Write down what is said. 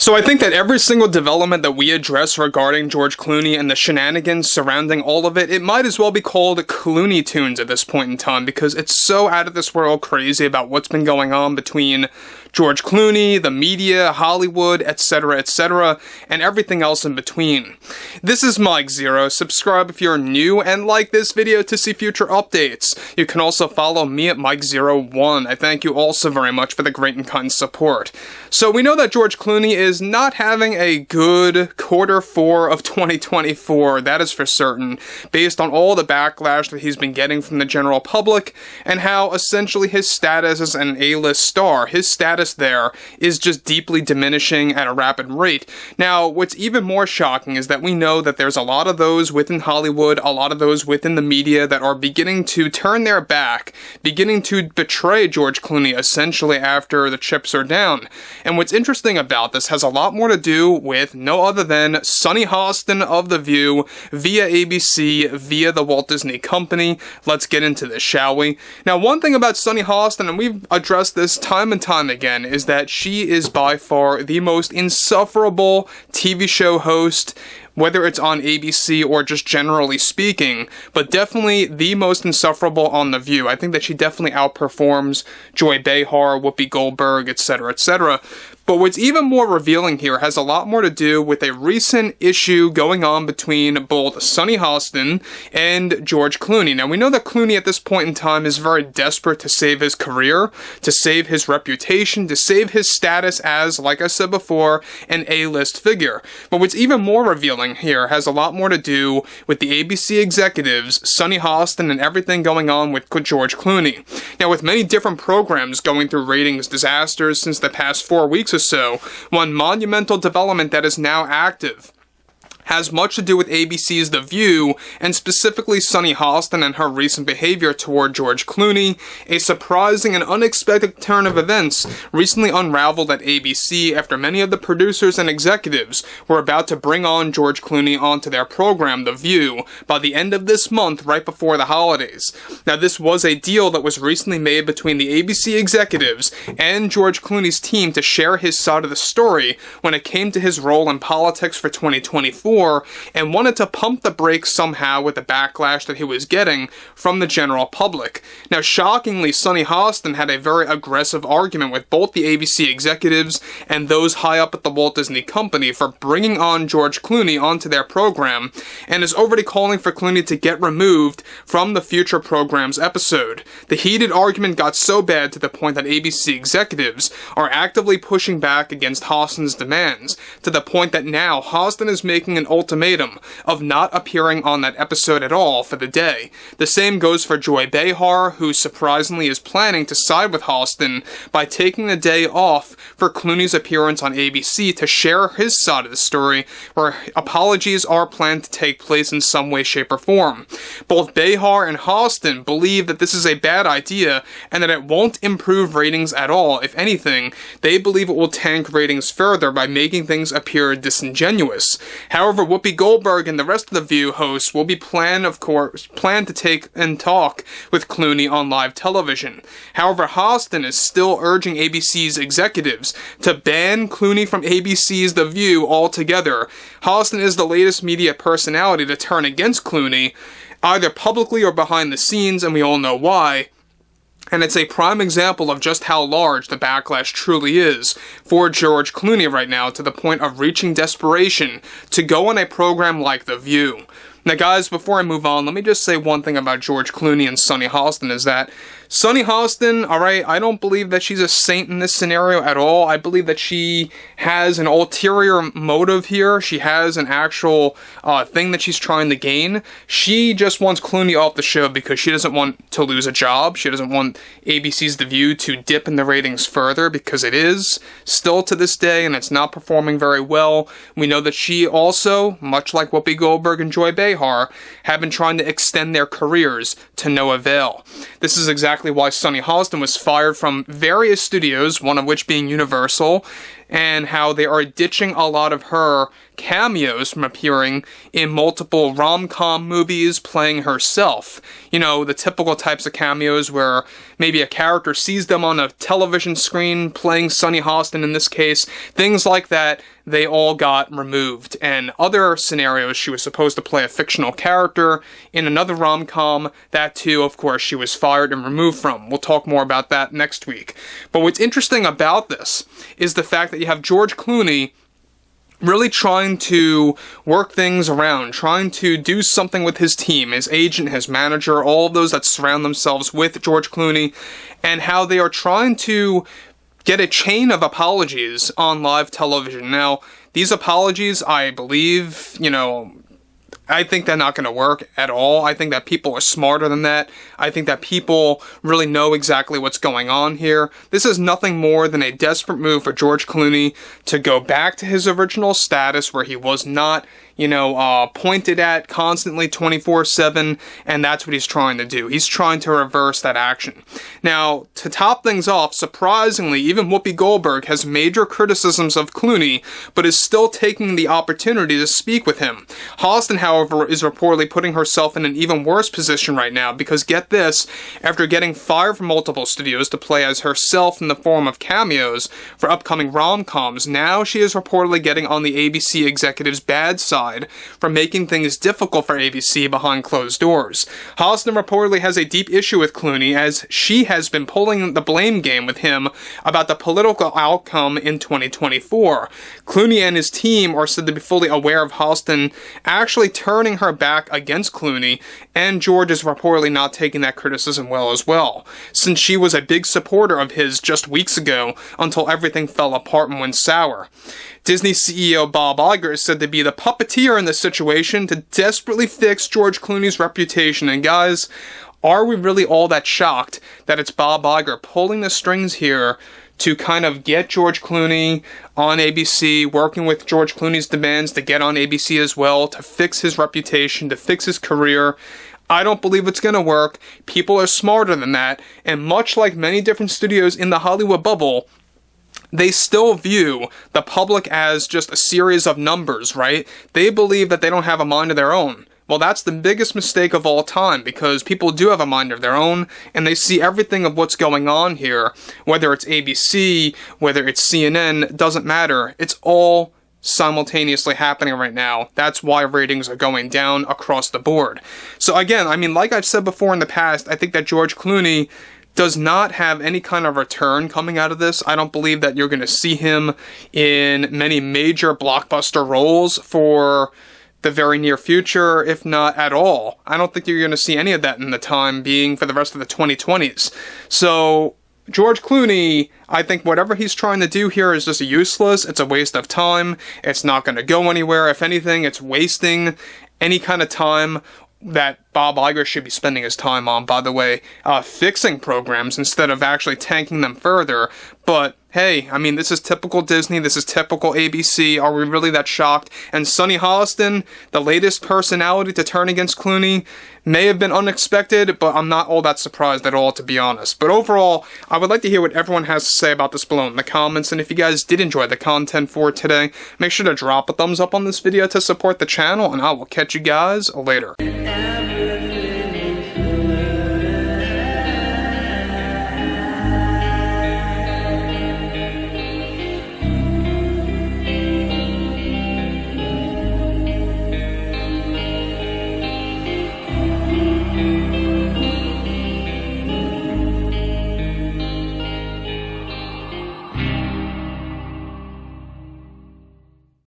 So I think that every single development that we address regarding George Clooney and the shenanigans surrounding all of it, it might as well be called Clooney Tunes at this point in time, because it's so out of this world crazy about what's been going on between George Clooney, the media, Hollywood, etc., and everything else in between. This is Mike Zero. Subscribe if you're new and like this video to see future updates. You can also follow me at Mike01. I thank you all so very much for the great and kind support. So we know that George Clooney is not having a good Q4 of 2024, that is for certain, based on all the backlash that he's been getting from the general public, and how essentially his status as an A-list star, his status there is just deeply diminishing at a rapid rate. Now, what's even more shocking is that we know that there's a lot of those within Hollywood, a lot of those within the media that are beginning to turn their back, beginning to betray George Clooney essentially after the chips are down. And what's interesting about this has a lot more to do with no other than Sunny Hostin of The View via ABC, via the Walt Disney Company. Let's get into this, shall we? Now, one thing about Sunny Hostin, and we've addressed this time and time again, is that she is by far the most insufferable TV show host, whether it's on ABC or just generally speaking, but definitely the most insufferable on The View. I think that she definitely outperforms Joy Behar, Whoopi Goldberg, etc. But what's even more revealing here has a lot more to do with a recent issue going on between both Sunny Hostin and George Clooney. Now, we know that Clooney at this point in time is very desperate to save his career, to save his reputation, to save his status as, like I said before, an A-list figure. But what's even more revealing here has a lot more to do with the ABC executives, Sunny Hostin, and everything going on with George Clooney. Now, with many different programs going through ratings disasters since the past 4 weeks or so, one monumental development that is now active has much to do with ABC's The View, and specifically Sunny Hostin and her recent behavior toward George Clooney. A surprising and unexpected turn of events recently unraveled at ABC after many of the producers and executives were about to bring on George Clooney onto their program, The View, by the end of this month, right before the holidays. Now, this was a deal that was recently made between the ABC executives and George Clooney's team to share his side of the story when it came to his role in politics for 2024, and wanted to pump the brakes somehow with the backlash that he was getting from the general public. Now, shockingly, Sunny Hostin had a very aggressive argument with both the ABC executives and those high up at the Walt Disney Company for bringing on George Clooney onto their program, and is already calling for Clooney to get removed from the future program's episode. The heated argument got so bad to the point that ABC executives are actively pushing back against Hostin's demands, to the point that now Hostin is making an ultimatum of not appearing on that episode at all for the day. The same goes for Joy Behar, who surprisingly is planning to side with Hostin by taking the day off for Clooney's appearance on ABC to share his side of the story, where apologies are planned to take place in some way, shape, or form. Both Behar and Hostin believe that this is a bad idea and that it won't improve ratings at all. If anything, they believe it will tank ratings further by making things appear disingenuous. However, Whoopi Goldberg and the rest of The View hosts will be plan to take and talk with Clooney on live television. However, Hostin is still urging ABC's executives to ban Clooney from ABC's The View altogether. Hostin is the latest media personality to turn against Clooney, either publicly or behind the scenes, and we all know why. And it's a prime example of just how large the backlash truly is for George Clooney right now, to the point of reaching desperation to go on a program like The View. Now, guys, before I move on, let me just say one thing about George Clooney and Sunny Hostin, is that Sunny Hostin, alright, I don't believe that she's a saint in this scenario at all. I believe that she has an ulterior motive here. She has an actual thing that she's trying to gain. She just wants Clooney off the show because she doesn't want to lose a job. She doesn't want ABC's The View to dip in the ratings further, because it is still to this day, and it's not performing very well. We know that she also, much like Whoopi Goldberg and Joy Behar, have been trying to extend their careers to no avail. This is exactly why Sunny Hostin was fired from various studios, one of which being Universal, and how they are ditching a lot of her cameos from appearing in multiple rom-com movies playing herself. You know, the typical types of cameos where maybe a character sees them on a television screen playing Sunny Hostin in this case. Things like that, they all got removed. And other scenarios, she was supposed to play a fictional character in another rom-com. That too, of course, she was fired and removed from. We'll talk more about that next week. But what's interesting about this is the fact that you have George Clooney really trying to work things around, trying to do something with his team, his agent, his manager, all of those that surround themselves with George Clooney, and how they are trying to get a chain of apologies on live television. Now, these apologies, I believe, I think they're not going to work at all. I think that people are smarter than that. I think that people really know exactly what's going on here. This is nothing more than a desperate move for George Clooney to go back to his original status where he was not, pointed at constantly 24/7, and that's what he's trying to do. He's trying to reverse that action. Now, to top things off, surprisingly, even Whoopi Goldberg has major criticisms of Clooney, but is still taking the opportunity to speak with him. Hostin, however, is reportedly putting herself in an even worse position right now, because get this, after getting fired from multiple studios to play as herself in the form of cameos for upcoming rom-coms, now she is reportedly getting on the ABC executive's bad side for making things difficult for ABC behind closed doors. Hostin reportedly has a deep issue with Clooney, as she has been pulling the blame game with him about the political outcome in 2024. Clooney and his team are said to be fully aware of Hostin actually turning her back against Clooney, and George is reportedly not taking that criticism well as well, since she was a big supporter of his just weeks ago until everything fell apart and went sour. Disney CEO Bob Iger is said to be the puppeteer in this situation to desperately fix George Clooney's reputation. And guys, are we really all that shocked that it's Bob Iger pulling the strings here to kind of get George Clooney on ABC, working with George Clooney's demands to get on ABC as well, to fix his reputation, to fix his career? I don't believe it's going to work. People are smarter than that, and much like many different studios in the Hollywood bubble, they still view the public as just a series of numbers, right? They believe that they don't have a mind of their own. Well, that's the biggest mistake of all time, because people do have a mind of their own, and they see everything of what's going on here. Whether it's ABC, whether it's CNN, doesn't matter. It's all simultaneously happening right now. That's why ratings are going down across the board. So again, like I've said before in the past, I think that George Clooney does not have any kind of return coming out of this. I don't believe that you're going to see him in many major blockbuster roles for the very near future, if not at all. I don't think you're going to see any of that in the time being for the rest of the 2020s. So George Clooney, I think whatever he's trying to do here is just useless. It's a waste of time. It's not going to go anywhere. If anything, it's wasting any kind of time that Bob Iger should be spending his time on, by the way, fixing programs instead of actually tanking them further. But hey, this is typical Disney, this is typical ABC, are we really that shocked? And Sunny Hostin, the latest personality to turn against Clooney, may have been unexpected, but I'm not all that surprised at all, to be honest. But overall, I would like to hear what everyone has to say about this below in the comments, and if you guys did enjoy the content for today, make sure to drop a thumbs up on this video to support the channel, and I will catch you guys later.